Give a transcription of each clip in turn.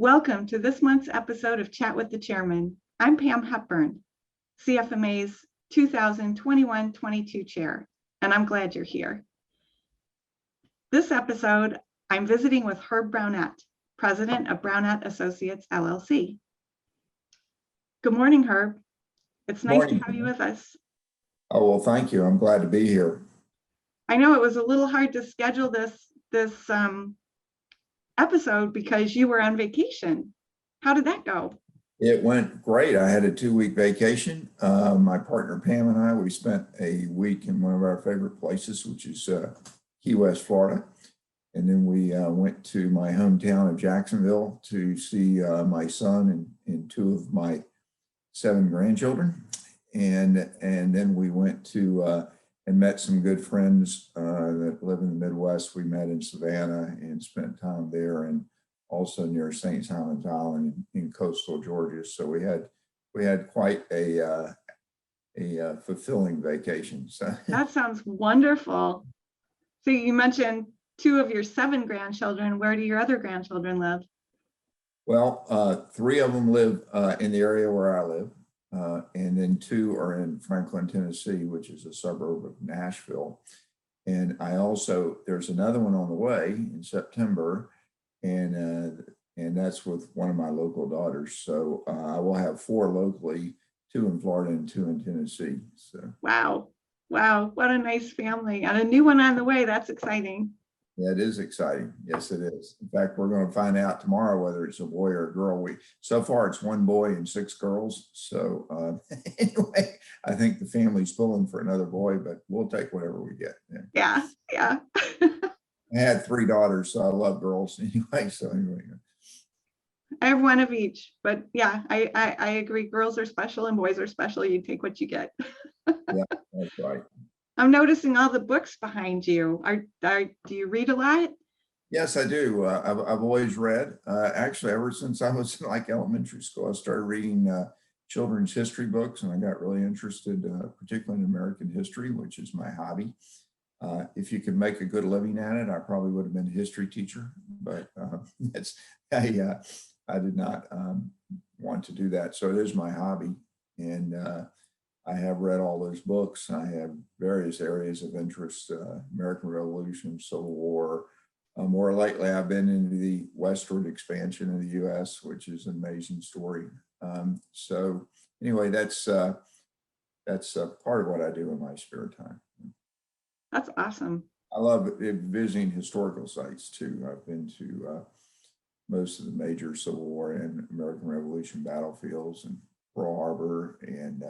Welcome to this month's episode of Chat with the Chairman. I'm Pam Hepburn, CFMA's 2021-22 chair, and I'm glad you're here. This episode, I'm visiting with Herb Brownett, president of Brownette Associates, LLC. Good morning, Herb. It's nice to have you with us. Oh, well, thank you. I'm glad to be here. I know it was a little hard to schedule this episode because you were on vacation. How did that go? It went great. I had a 2-week vacation. My partner Pam and I, we spent a week in one of our favorite places, which is Key West, Florida. And then we went to my hometown of Jacksonville to see my son and 2 of my 7 grandchildren. And then we went to and met some good friends that live in the Midwest. We met in Savannah and spent time there, and also near St. Simon's Island in coastal Georgia. So we had quite a fulfilling vacation. So that sounds wonderful. So you mentioned 2 of your 7 grandchildren. Where do your other grandchildren live? Well, 3 of them live in the area where I live. And then 2 are in Franklin, Tennessee, which is a suburb of Nashville. And there's another one on the way in September, and that's with one of my local daughters. So I will have 4 locally, 2 in Florida and 2 in Tennessee. So wow, what a nice family, and a new one on the way. That's exciting. Yeah, it is exciting. Yes, it is. In fact, we're going to find out tomorrow whether it's a boy or a girl. So far it's 1 boy and 6 girls. So anyway, I think the family's pulling for another boy, but we'll take whatever we get. Yeah. I had 3 daughters, so I love girls anyway. So anyway, I have 1 of each, but yeah, I agree. Girls are special and boys are special. You take what you get. Yeah, that's right. I'm noticing all the books behind you. Do you read a lot? Yes, I do. I've always read. Actually, ever since I was in elementary school, I started reading children's history books, and I got really interested, particularly in American history, which is my hobby. If you could make a good living at it, I probably would have been a history teacher, but I did not want to do that. So it is my hobby, and I have read all those books. I have various areas of interest: American Revolution, Civil War. More lately, I've been into the westward expansion of the U.S., which is an amazing story. So anyway, that's part of what I do in my spare time. That's awesome. I love visiting historical sites too. I've been to most of the major Civil War and American Revolution battlefields and Pearl Harbor, and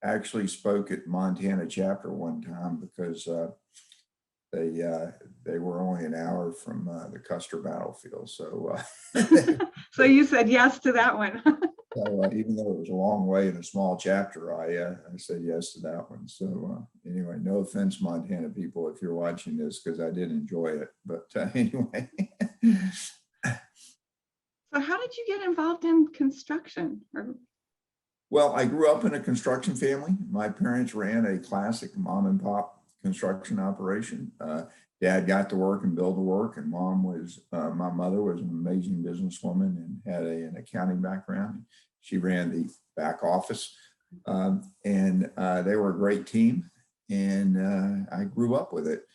actually spoke at Montana chapter one time because they were only an hour from the Custer battlefield. So so you said yes to that one. So even though it was a long way in a small chapter, I said yes to that one. So anyway, no offense, Montana people, if you're watching this, because I did enjoy it. But anyway. So how did you get involved in construction? Well, I grew up in a construction family. My parents ran a classic mom and pop construction operation. Dad got to work and build the work, and my mother was an amazing businesswoman and had an accounting background. She ran the back office, and they were a great team. And I grew up with it.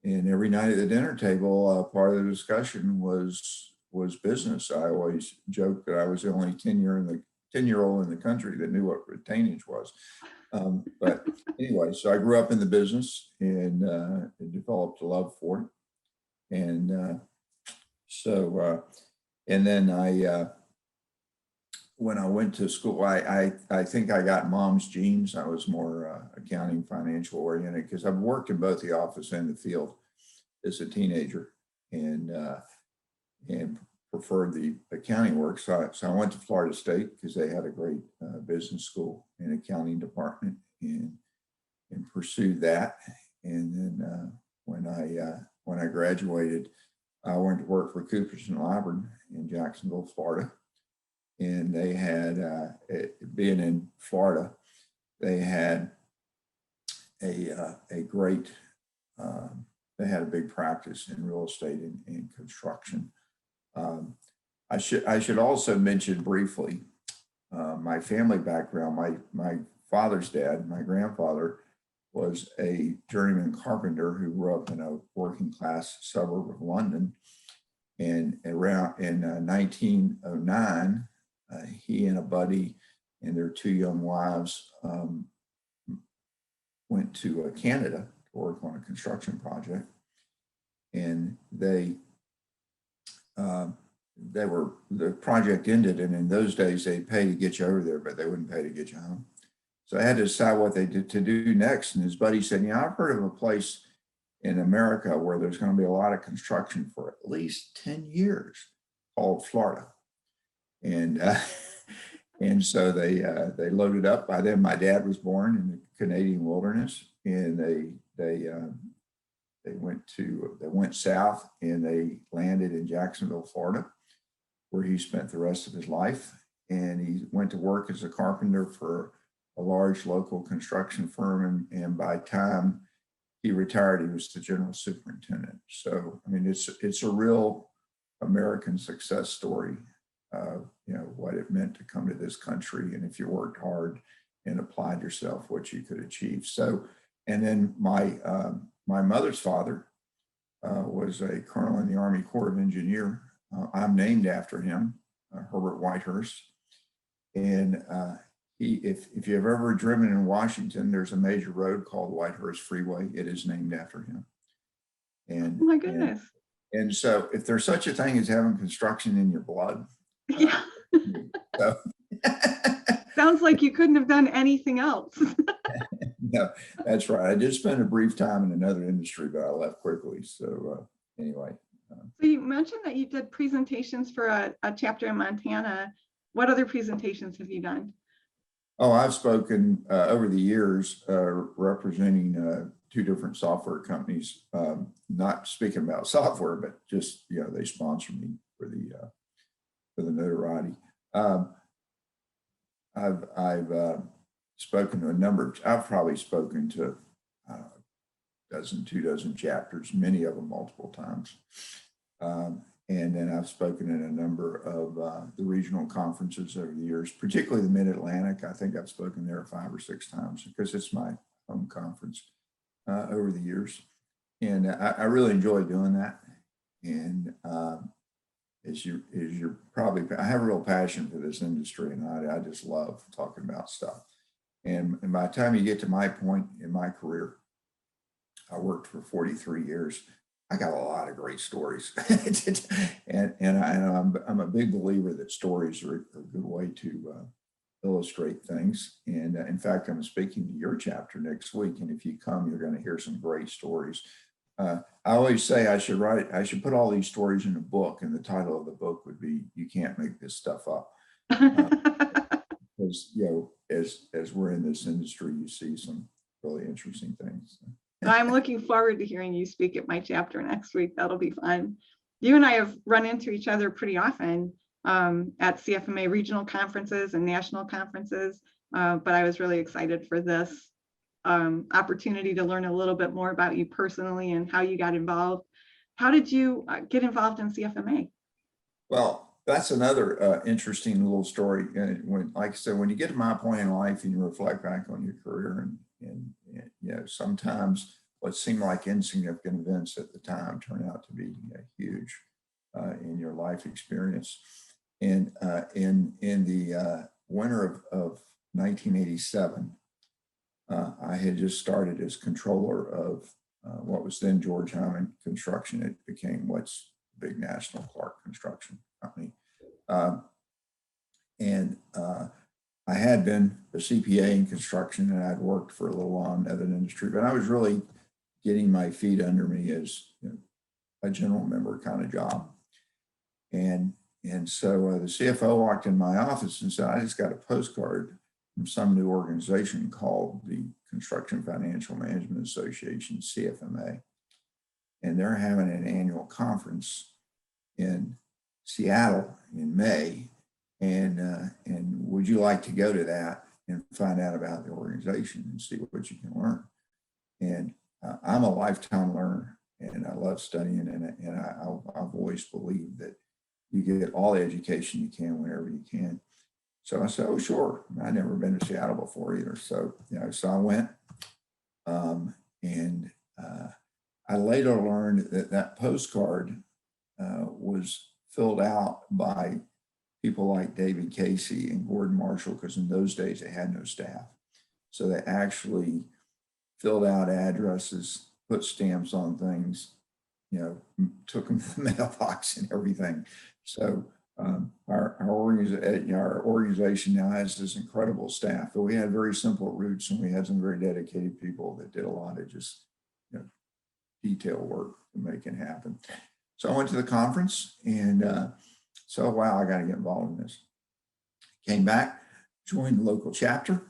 And every night at the dinner table, part of the discussion was business. I always joked that I was the only 10-year-old in the country that knew what retainage was. But anyway, so I grew up in the business and developed a love for it. And and then when I went to school, I think I got mom's genes. I was more accounting, financial oriented, because I've worked in both the office and the field as a teenager, and preferred the accounting work. So I went to Florida State because they had a great business school and accounting department, and pursued that. And then when I graduated, I went to work for Cooperson Lybrand in Jacksonville, Florida. And they had, being in Florida, they had a great, they had a big practice in real estate and construction. I should also mention briefly my family background. My father's dad, my grandfather, was a journeyman carpenter who grew up in a working class suburb of London. And around in 1909, he and a buddy and their two young wives went to Canada to work on a construction project. And the project ended, and in those days they'd pay to get you over there, but they wouldn't pay to get you home. So I had to decide what they did to do next. And his buddy said, I've heard of a place in America where there's going to be a lot of construction for at least 10 years called Florida. And and so they loaded up. By then my dad was born in the Canadian wilderness, and they went south, and they landed in Jacksonville, Florida, where he spent the rest of his life. And he went to work as a carpenter for a large local construction firm. And by the time he retired, he was the general superintendent. So, I mean, it's a real American success story of, what it meant to come to this country. And if you worked hard and applied yourself, what you could achieve. So, and then my mother's father was a colonel in the Army Corps of Engineers. I'm named after him, Herbert Whitehurst. And if you've ever driven in Washington, there's a major road called Whitehurst Freeway. It is named after him. And oh my goodness. And so if there's such a thing as having construction in your blood. Yeah. So. Sounds like you couldn't have done anything else. No, that's right. I did spend a brief time in another industry, but I left quickly. So anyway. So you mentioned that you did presentations for a chapter in Montana. What other presentations have you done? Oh, I've spoken over the years representing two different software companies, not speaking about software, but just, they sponsor me for the notoriety. I've spoken to a number of, I've probably spoken to a dozen, 2 dozen chapters, many of them multiple times. And then I've spoken at a number of the regional conferences over the years, particularly the Mid-Atlantic. I think I've spoken there 5 or 6 times because it's my home conference over the years. And I really enjoy doing that. And as you're probably, I have a real passion for this industry, and I just love talking about stuff. And by the time you get to my point in my career, I worked for 43 years. I got a lot of great stories, and I'm a big believer that stories are a good way to illustrate things. And in fact, I'm speaking to your chapter next week, and if you come, you're going to hear some great stories. I always say I should put all these stories in a book, and the title of the book would be "You Can't Make This Stuff Up." Because as we're in this industry, you see some really interesting things. I'm looking forward to hearing you speak at my chapter next week. That'll be fun. You and I have run into each other pretty often at CFMA regional conferences and national conferences, but I was really excited for this opportunity to learn a little bit more about you personally and how you got involved. How did you get involved in CFMA? Well, that's another interesting little story. And like I said, when you get to my point in life and you reflect back on your career, and sometimes what seemed like insignificant events at the time turn out to be huge in your life experience. And in the winter of 1987, I had just started as controller of what was then George Hyman Construction. It became what's big national Clark Construction Company. I had been a CPA in construction, and I'd worked for a little while in other industry, but I was really getting my feet under me as a general member kind of job. And so the CFO walked in my office and said, I just got a postcard from some new organization called the Construction Financial Management Association, CFMA. And they're having an annual conference in Seattle in May. And would you like to go to that and find out about the organization and see what you can learn? And I'm a lifetime learner, and I love studying, and I've always believed that you get all the education you can whenever you can. So I said, oh, sure. I'd never been to Seattle before either. So, so I went. And I later learned that that postcard was filled out by people like David Casey and Gordon Marshall, because in those days they had no staff. So they actually filled out addresses, put stamps on things, took them to the mailbox and everything. So our organization now has this incredible staff, but we had very simple roots, and we had some very dedicated people that did a lot of just detail work to make it happen. So I went to the conference, and so wow, I got to get involved in this. Came back, joined the local chapter.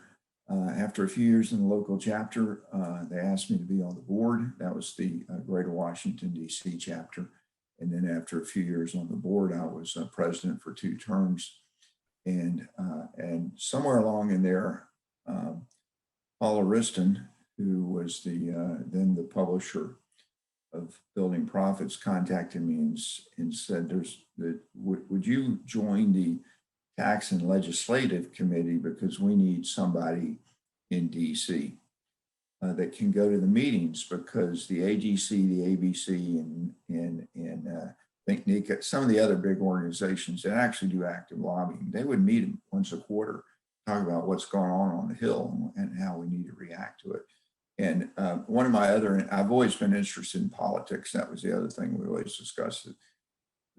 After a few years in the local chapter, they asked me to be on the board. That was the Greater Washington, D.C. chapter. And then after a few years on the board, I was president for 2 terms. And somewhere along in there, Paula Riston, who was then the publisher of Building Profits, contacted me and said, would you join the Tax and Legislative Committee, because we need somebody in DC that can go to the meetings, because the AGC, the ABC, and I think NECA, some of the other big organizations that actually do active lobbying, they would meet once a quarter, talk about what's going on the Hill and how we need to react to it. And one of my I've always been interested in politics. That was the other thing we always discussed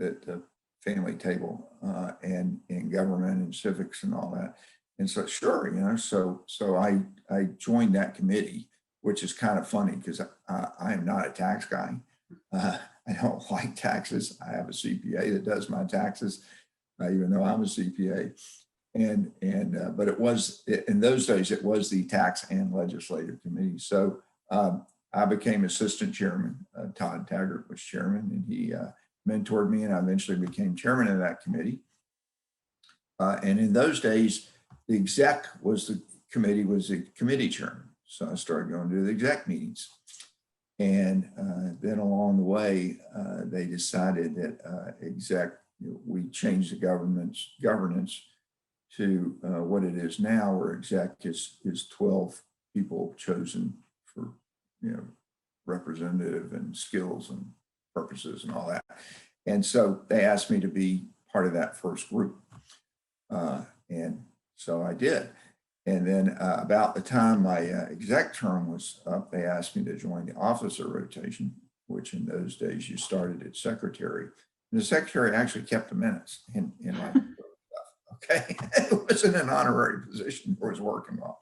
at the family table, and in government and civics and all that. And so, sure, so I joined that committee, which is kind of funny because I am not a tax guy. I don't like taxes. I have a CPA that does my taxes, even though I'm a CPA. But it was, in those days, it was the Tax and Legislative Committee. So I became assistant chairman. Todd Taggart was chairman, and he mentored me, and I eventually became chairman of that committee. And in those days, the exec was the committee chairman. So I started going to the exec meetings. And then along the way, they decided that we changed the governance to what it is now, where exec is 12 people chosen for, representative and skills and purposes and all that. And so they asked me to be part of that first group. And so I did. And then about the time my exec term was up, they asked me to join the officer rotation, which in those days you started as secretary. And the secretary actually kept the minutes in my stuff. Okay. It wasn't an honorary position, it was working well.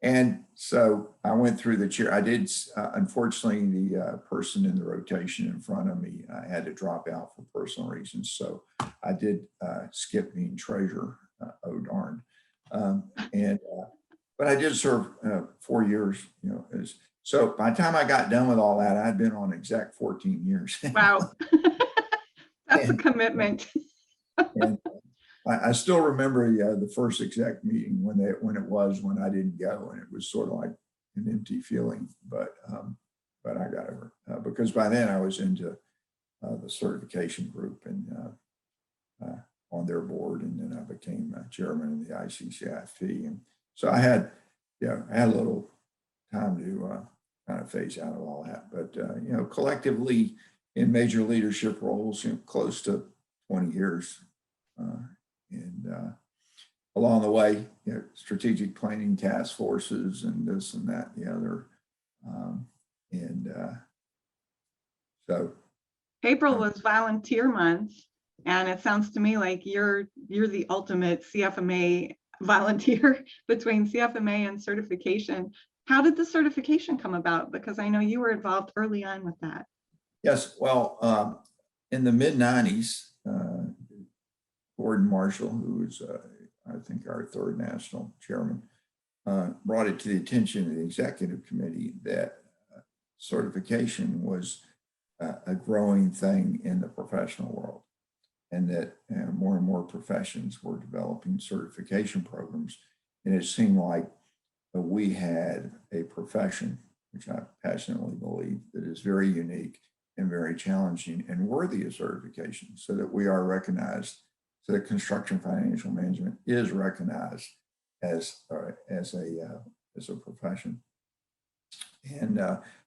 And so I went through the chair. I did, unfortunately, the person in the rotation in front of me had to drop out for personal reasons. So I did skip being treasurer, oh darn. But I did serve 4 years, so by the time I got done with all that, I'd been on exec 14 years. Wow. That's a commitment. And I still remember the first exec meeting when I didn't go, and it was sort of like an empty feeling, but I got over because by then I was into the certification group and on their board, and then I became chairman of the ICCIFP, and so I had a little time to kind of phase out of all that, but collectively in major leadership roles, close to 20 years. And along the way, strategic planning task forces and this and that and the other. So April was volunteer month, and it sounds to me like you're the ultimate CFMA volunteer between CFMA and certification. How did the certification come about? Because I know you were involved early on with that. Yes, well, in the mid-90s, Gordon Marshall, who was, I think, our third national chairman, brought it to the attention of the executive committee that certification was a growing thing in the professional world, and that more and more professions were developing certification programs. And it seemed like we had a profession, which I passionately believe, that is very unique and very challenging and worthy of certification, so that we are recognized, so that construction financial management is recognized as a profession. And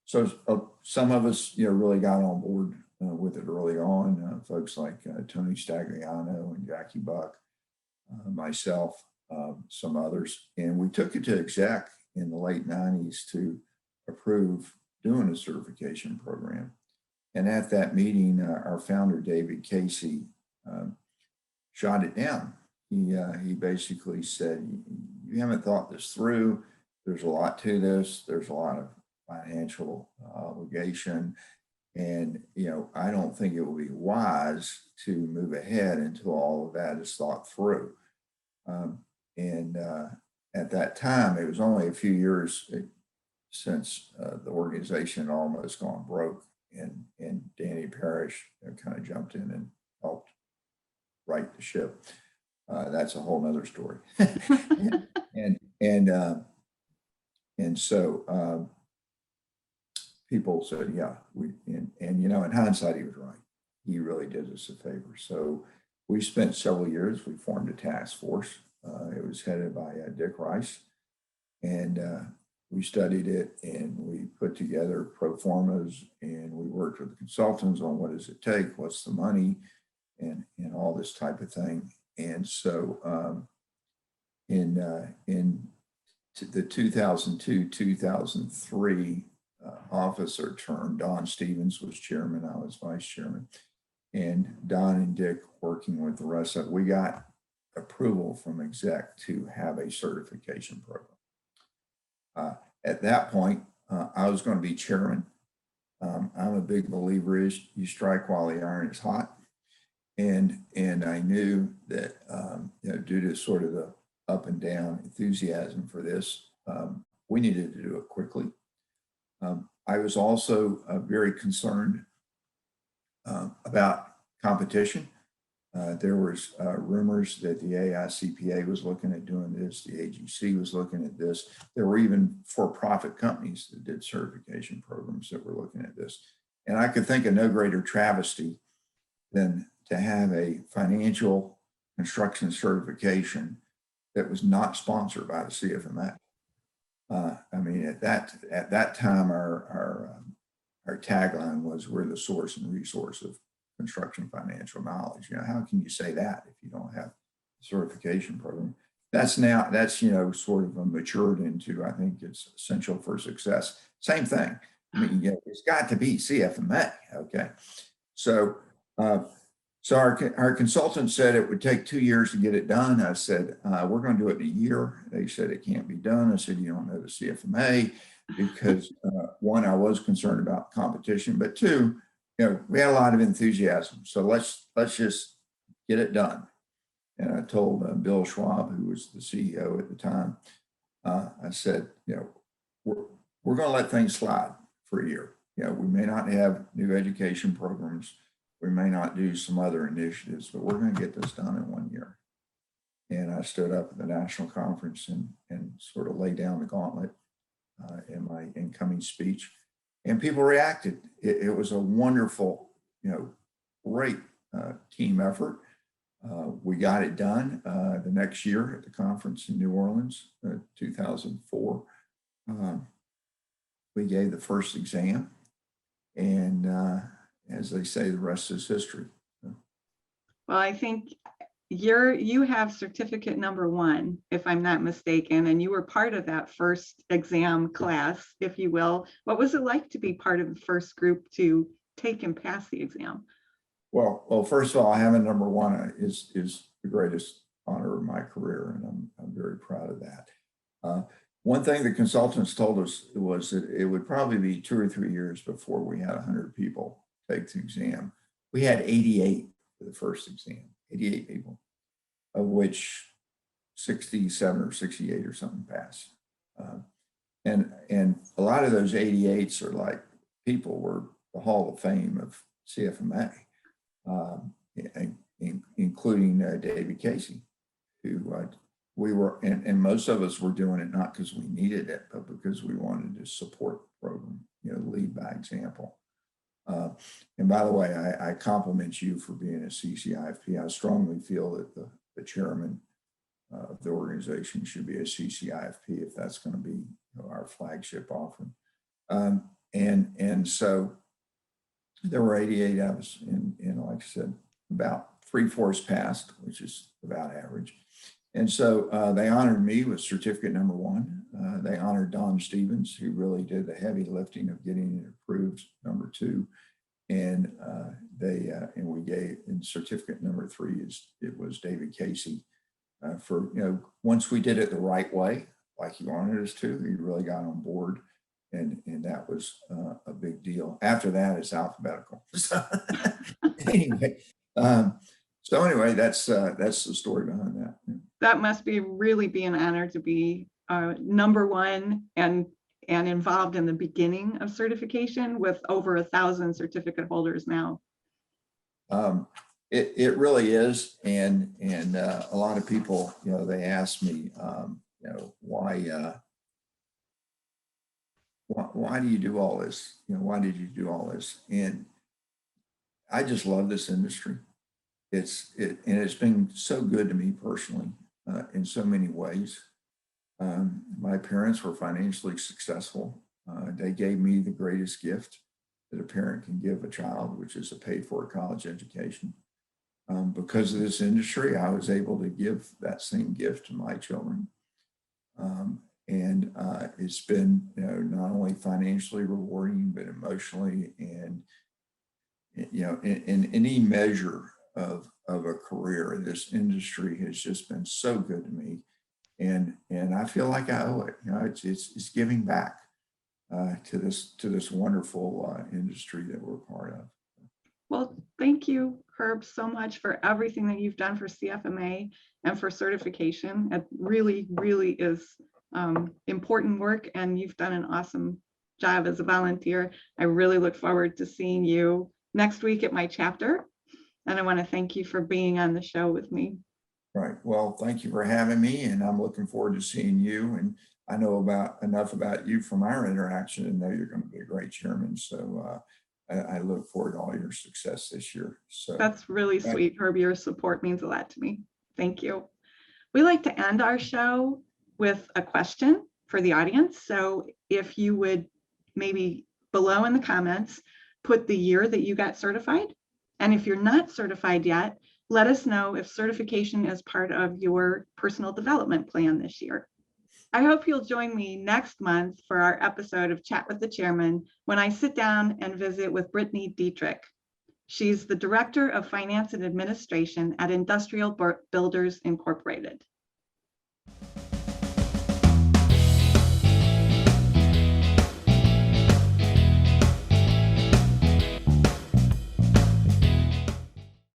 so some of us, really got on board with it early on. Folks like Tony Stagliano and Jackie Buck, myself, some others, and we took it to exec in the late 90s to approve doing a certification program. And at that meeting, our founder, David Casey, shot it down. He basically said, you haven't thought this through. There's a lot to this. There's a lot of financial obligation. And, I don't think it will be wise to move ahead until all of that is thought through. At that time, it was only a few years since the organization had almost gone broke, and Danny Parrish kind of jumped in and helped right the ship. That's a whole nother story. and so people said, yeah, in hindsight, he was right. He really did us a favor. So we spent several years. We formed a task force. It was headed by Dick Rice, and we studied it, and we put together pro formas, and we worked with the consultants on what does it take, what's the money, and all this type of thing. And so in the 2002-2003 officer term, Don Stevens was chairman, I was vice chairman, and Don and Dick working with the rest of it, we got approval from exec to have a certification program. At that point, I was going to be chairman. I'm a big believer is you strike while the iron is hot. And I knew that, due to sort of the up and down enthusiasm for this, we needed to do it quickly. I was also very concerned about competition. There was rumors that the AICPA was looking at doing this. The AGC was looking at this. There were even for-profit companies that did certification programs that were looking at this. And I could think of no greater travesty than to have a financial construction certification that was not sponsored by the CFMA. At that time, our tagline was, we're the source and resource of construction financial knowledge. How can you say that if you don't have a certification program? That's sort of matured into, I think it's essential for success. Same thing. It's got to be CFMA. Okay. So our consultant said it would take 2 years to get it done. I said, we're going to do it in a year. They said it can't be done. I said, you don't know the CFMA, because one, I was concerned about competition, but two, we had a lot of enthusiasm. So let's just get it done. And I told Bill Schwab, who was the CEO at the time, I said, we're going to let things slide for a year. We may not have new education programs. We may not do some other initiatives, but we're going to get this done in 1 year. And I stood up at the national conference and sort of laid down the gauntlet in my incoming speech. And people reacted. It was a wonderful, great team effort. We got it done the next year at the conference in New Orleans, 2004. We gave the first exam, and as they say, the rest is history. Well, I think you have certificate number 1, if I'm not mistaken, and you were part of that first exam class, if you will. What was it like to be part of the first group to take and pass the exam? Well, first of all, having number 1 is the greatest honor of my career, and I'm very proud of that. One thing the consultants told us was that it would probably be 2 or 3 years before we had 100 people take the exam. We had 88 for the first exam, 88 people, of which 67 or 68 or something passed. And a lot of those 88s are like people were the Hall of Fame of CFMA, including David Casey, who we were, and most of us were doing it not because we needed it, but because we wanted to support the program, lead by example. And by the way, I compliment you for being a CCIFP. I strongly feel that the chairman of the organization should be a CCIFP if that's going to be our flagship offering. And so there were 88 of us, and like I said, about 3/4 passed, which is about average. And so they honored me with certificate number 1. They honored Don Stevens, who really did the heavy lifting of getting it approved, number 2. And we gave, in certificate number 3 it was David Casey for, once we did it the right way, like he wanted us to, he really got on board. And that was a big deal. After that, it's alphabetical. So anyway, that's the story behind that. That must really be an honor to be number 1 and involved in the beginning of certification with over 1,000 certificate holders now. It really is, and a lot of people, they ask me, why do you do all this? Why did you do all this? And I just love this industry. It's been so good to me personally in so many ways. My parents were financially successful. They gave me the greatest gift that a parent can give a child, which is a paid-for college education. Because of this industry, I was able to give that same gift to my children. And it's been, not only financially rewarding, but emotionally, and in any measure of a career, this industry has just been so good to me, and I feel like I owe it. It's giving back to this wonderful industry that we're part of. Well, thank you, Herb, so much for everything that you've done for CFMA and for certification. It really, really is important work, and you've done an awesome job as a volunteer. I really look forward to seeing you next week at my chapter, and I want to thank you for being on the show with me. Right. Well, thank you for having me, and I'm looking forward to seeing you. And I know enough about you from our interaction and know you're going to be a great chairman. So I look forward to all your success this year. So that's really sweet, Herb. Your support means a lot to me. Thank you. We like to end our show with a question for the audience. So if you would maybe below in the comments, put the year that you got certified. And if you're not certified yet, let us know if certification is part of your personal development plan this year. I hope you'll join me next month for our episode of Chat with the Chairman, when I sit down and visit with Brittany Dietrich. She's the Director of Finance and Administration at Industrial Builders Incorporated.